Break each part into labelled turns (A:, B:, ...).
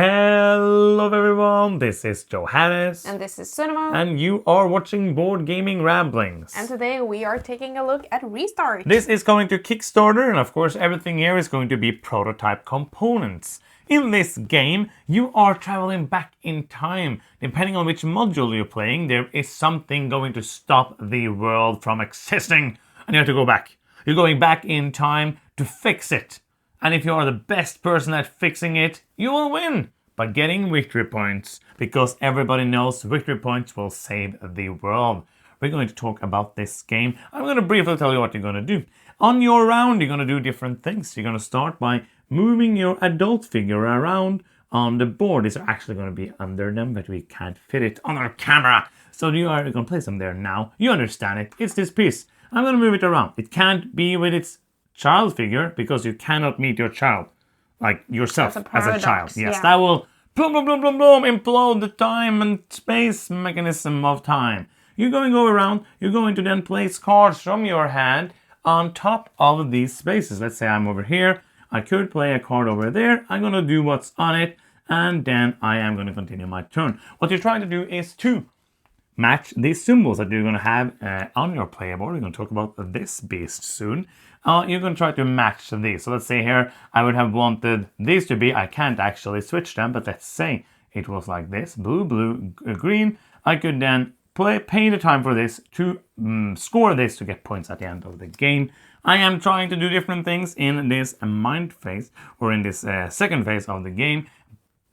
A: Hello everyone, this is Johannes.
B: And this is Sunema.
A: And you are watching Board Gaming Ramblings.
B: And today we are taking a look at Restart.
A: This is going to Kickstarter, and of course everything here is going to be prototype components. In this game, you are traveling back in time. Depending on which module you're playing, there is something going to stop the world from existing. And you have to go back. You're going back in time to fix it. And if you are the best person at fixing it, you will win by getting victory points, because everybody knows victory points will save the world. We're going to talk about this game. I'm going to briefly tell you what you're going to do. On your round, you're going to do different things. You're going to start by moving your adult figure around on the board. These are actually going to be under them, but we can't fit it on our camera. So you are going to place them there now. You understand it. It's this piece. I'm going to move it around. It can't be with its child figure, because you cannot meet your child, like yourself as a child. Yes, yeah. That will boom, boom, boom, boom, boom, implode the time and space mechanism of time. You're going to go around. You're going to then place cards from your hand on top of these spaces. Let's say I'm over here. I could play a card over there. I'm going to do what's on it, and then I am going to continue my turn. What you're trying to do is to match these symbols that you're going to have on your player board. We're going to talk about this beast soon. You're going to try to match these. So let's say here, I would have wanted these to be, I can't actually switch them, but let's say it was like this, blue, blue, green. I could then pay the time for this to score this to get points at the end of the game. I am trying to do different things in this mind phase, or in this second phase of the game,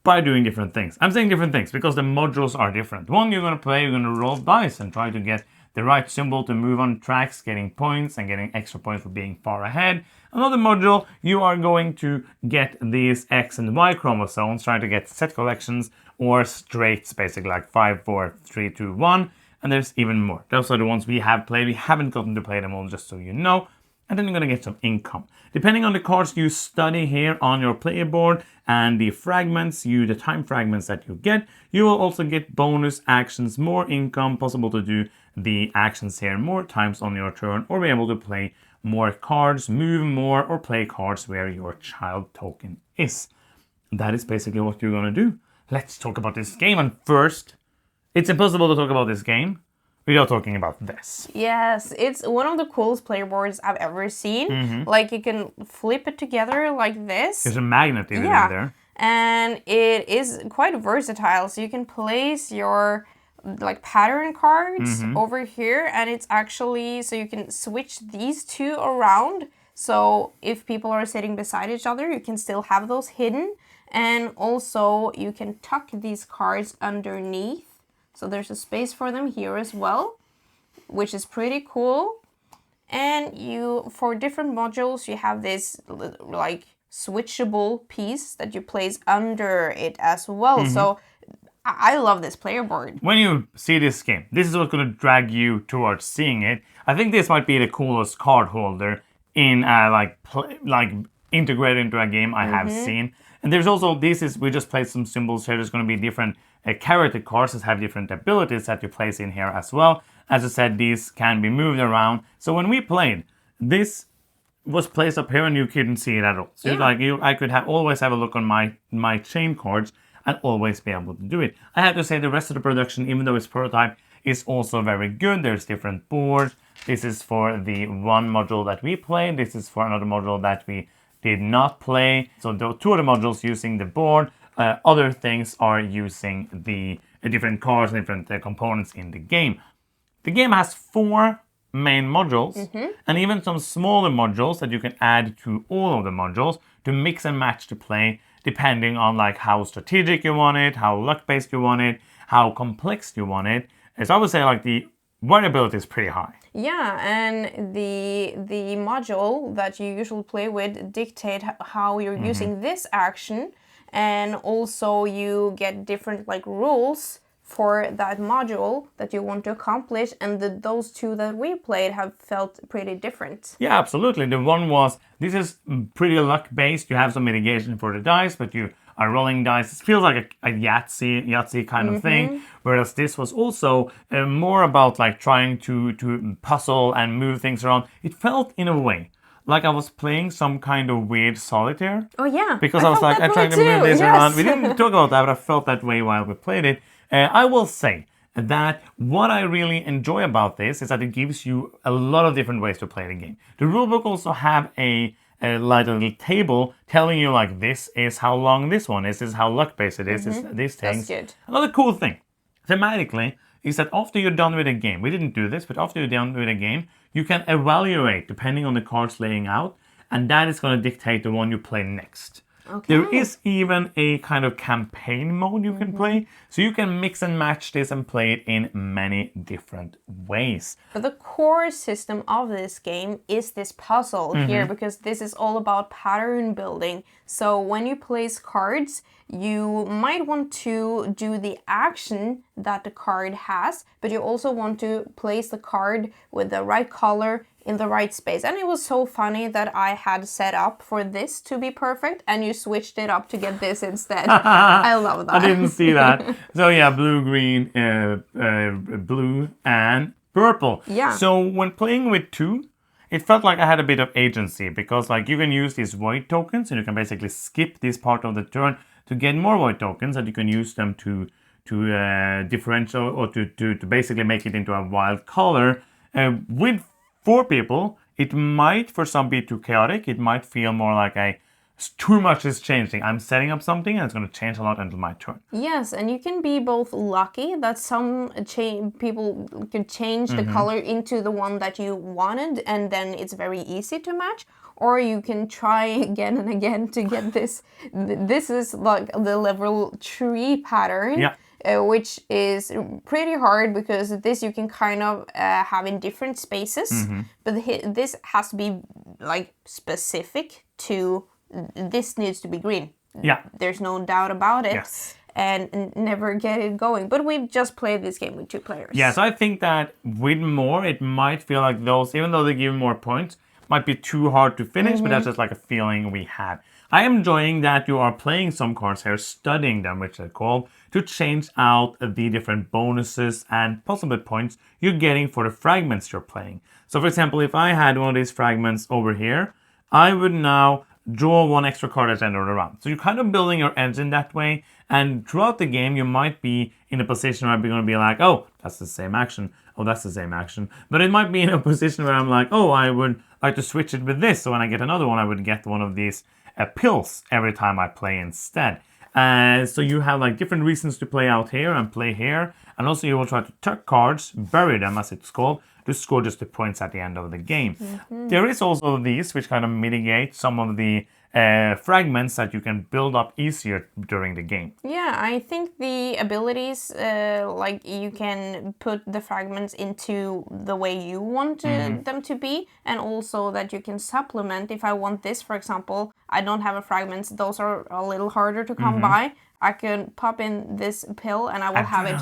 A: by doing different things. I'm saying different things because the modules are different. One, you're going to play, you're going to roll dice and try to get the right symbol to move on tracks, getting points and getting extra points for being far ahead. Another module, you are going to get these X and Y chromosomes, trying to get set collections or straights, basically like 5, 4, 3, 2, 1. And there's even more. Those are the ones we have played. We haven't gotten to play them all, just so you know. And then you're going to get some income. Depending on the cards you study here on your player board and the fragments, the time fragments that you get, you will also get bonus actions, more income, possible to do the actions here more times on your turn, or be able to play more cards, move more, or play cards where your child token is. That is basically what you're going to do. Let's talk about this game. And first, it's impossible to talk about this game without talking about this.
B: Yes, it's one of the coolest player boards I've ever seen. Mm-hmm. Like, you can flip it together like this.
A: There's a magnet in there.
B: And it is quite versatile. So you can place your like pattern cards over here, and it's actually, so you can switch these two around. So if people are sitting beside each other, you can still have those hidden. And also you can tuck these cards underneath. So there's a space for them here as well, which is pretty cool. And for different modules, you have this like switchable piece that you place under it as well. So I love this player board.
A: When you see this game, this is what's going to drag you towards seeing it. I think this might be the coolest card holder in like integrated into a game I have seen. And there's also, we just placed some symbols here. There's going to be different character cards that have different abilities that you place in here as well. As I said, these can be moved around. So when we played, this was placed up here and you couldn't see it at all. So I could always have a look on my chain cards and always be able to do it. I have to say the rest of the production, even though it's prototype, is also very good. There's different boards. This is for the one module that we played. This is for another module that we did not play. So the two of the modules using the board. Other things are using the different cards and different components in the game. The game has 4 main modules and even some smaller modules that you can add to all of the modules to mix and match to play, depending on like how strategic you want it, how luck-based you want it, how complex you want it. So I would say like the variability is pretty high.
B: Yeah, and the module that you usually play with dictate how you're using this action, and also you get different like rules for that module that you want to accomplish, and those two that we played have felt pretty different.
A: Yeah, absolutely. The one was, this is pretty luck-based. You have some mitigation for the dice, but you are rolling dice. It feels like a Yahtzee kind of thing. Whereas this was also more about like trying to puzzle and move things around. It felt in a way like I was playing some kind of weird solitaire.
B: Oh yeah.
A: Because I was
B: felt
A: like,
B: that
A: I'm trying
B: way
A: to move
B: too,
A: this around. We
B: yes.
A: didn't talk about that, but I felt that way while we played it. I will say that what I really enjoy about this is that it gives you a lot of different ways to play the game. The rulebook also have like a little table telling you like this is how long this one is, this is how luck based it is, these things.
B: That's good.
A: Another cool thing, thematically, is that after you're done with a game, we didn't do this, but after you're done with a game, you can evaluate depending on the cards laying out, and that is going to dictate the one you play next.
B: Okay.
A: There is even a kind of campaign mode you can play, so you can mix and match this and play it in many different ways.
B: But the core system of this game is this puzzle here, because this is all about pattern building. So when you place cards, you might want to do the action that the card has, but you also want to place the card with the right color in the right space. And it was so funny that I had set up for this to be perfect and you switched it up to get this instead. I love that.
A: I didn't see that. So yeah, blue, green, blue, and purple.
B: Yeah.
A: So when playing with two, it felt like I had a bit of agency because like you can use these void tokens and you can basically skip this part of the turn to get more void tokens, and you can use them to differential or to basically make it into a wild color. With 4 people, it might for some be too chaotic. It might feel more like too much is changing. I'm setting up something and it's going to change a lot until my turn.
B: Yes, and you can be both lucky that some people could change the color into the one that you wanted, and then it's very easy to match. Or you can try again and again to get this. This is like the level 3 pattern.
A: Yeah.
B: Which is pretty hard because this you can kind of have in different spaces, but this has to be like specific to this needs to be green.
A: Yeah.
B: There's no doubt about it.
A: Yes.
B: And never get it going. But we've just played this game with 2 players.
A: Yeah, so I think that with more, it might feel like those, even though they give more points, might be too hard to finish, but that's just like a feeling we had. I am enjoying that you are playing some cards here, studying them, which are called, to change out the different bonuses and possible points you're getting for the fragments you're playing. So for example, if I had one of these fragments over here, I would now draw 1 extra card at the end of the round. So you're kind of building your edge in that way, and throughout the game you might be in a position where I'm going to be like, oh, that's the same action, oh, that's the same action. But it might be in a position where I'm like, oh, I would like to switch it with this, so when I get another one, I would get one of these pills every time I play instead. So you have like different reasons to play out here and play here, and also you will try to tuck cards, bury them as it's called, to score just the points at the end of the game. There is also these which kind of mitigate some of the fragments that you can build up easier during the game.
B: Yeah, I think the abilities, like you can put the fragments into the way you want them to be, and also that you can supplement. If I want this, for example, I don't have a fragments, those are a little harder to come by. I can pop in this pill and I will have it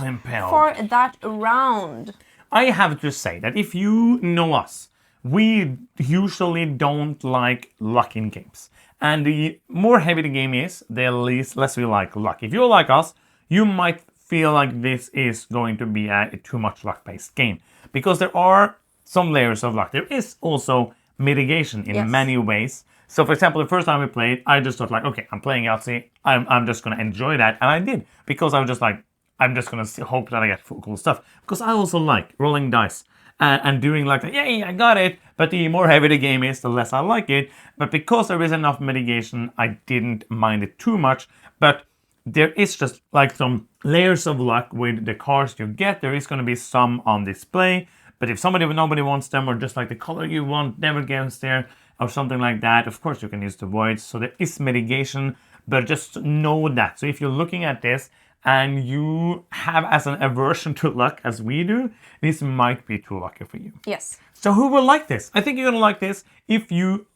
B: for that round.
A: I have to say that if you know us, we usually don't like luck in games. And the more heavy the game is, the less we like luck. If you're like us, you might feel like this is going to be a too much luck-based game. Because there are some layers of luck. There is also mitigation in many ways. So for example, the first time we played, I just thought like, okay, I'm playing Yahtzee. I'm just going to enjoy that. And I did. Because I was just like, I'm just going to hope that I get cool stuff. Because I also like rolling dice. And doing like, yay, I got it. But the more heavy the game is, the less I like it. But because there is enough mitigation, I didn't mind it too much. But there is just like some layers of luck with the cards you get. There is going to be some on display. But if nobody wants them, or just like the color you want never gets there, or something like that, of course you can use the voids. So there is mitigation, but just know that. So if you're looking at this, and you have as an aversion to luck as we do, this might be too lucky for you.
B: Yes.
A: So who will like this? I think you're going to like this if you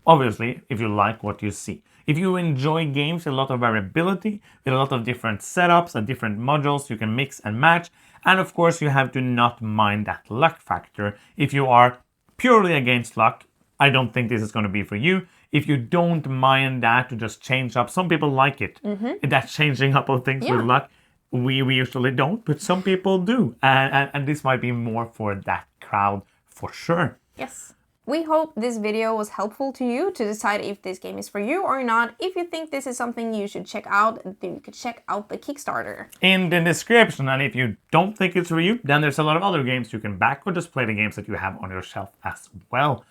A: like what you see. If you enjoy games with a lot of variability, with a lot of different setups and different modules you can mix and match. And of course, you have to not mind that luck factor. If you are purely against luck, I don't think this is going to be for you. If you don't mind that to just change up, some people like it. That changing up of things with luck. We usually don't, but some people do. And this might be more for that crowd for sure.
B: Yes. We hope this video was helpful to you to decide if this game is for you or not. If you think this is something you should check out, then you could check out the Kickstarter
A: in the description. And if you don't think it's for you, then there's a lot of other games you can back or just play the games that you have on your shelf as well.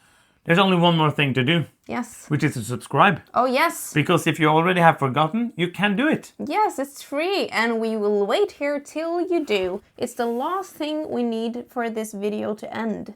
A: There's only one more thing to do.
B: Yes.
A: Which is to subscribe.
B: Oh, yes.
A: Because if you already have forgotten, you can do it.
B: Yes, it's free, and we will wait here till you do. It's the last thing we need for this video to end.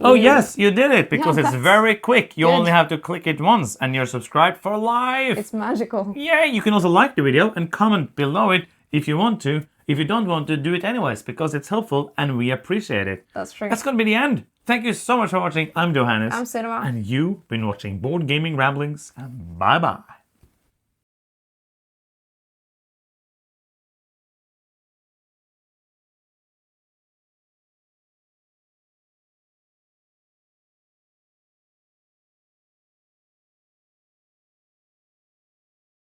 A: Oh yes, you did it, because
B: Yeah,
A: it's very quick. You
B: good.
A: only have to click it once and you're subscribed for life.
B: It's magical.
A: Yeah, you can also like the video and comment below it if you want to. If you don't want to, do it anyways, because it's helpful and we appreciate it.
B: That's true.
A: That's going to be the end. Thank you so much for watching. I'm Johannes.
B: I'm Cinema.
A: And you've been watching Board Gaming Ramblings. And bye-bye.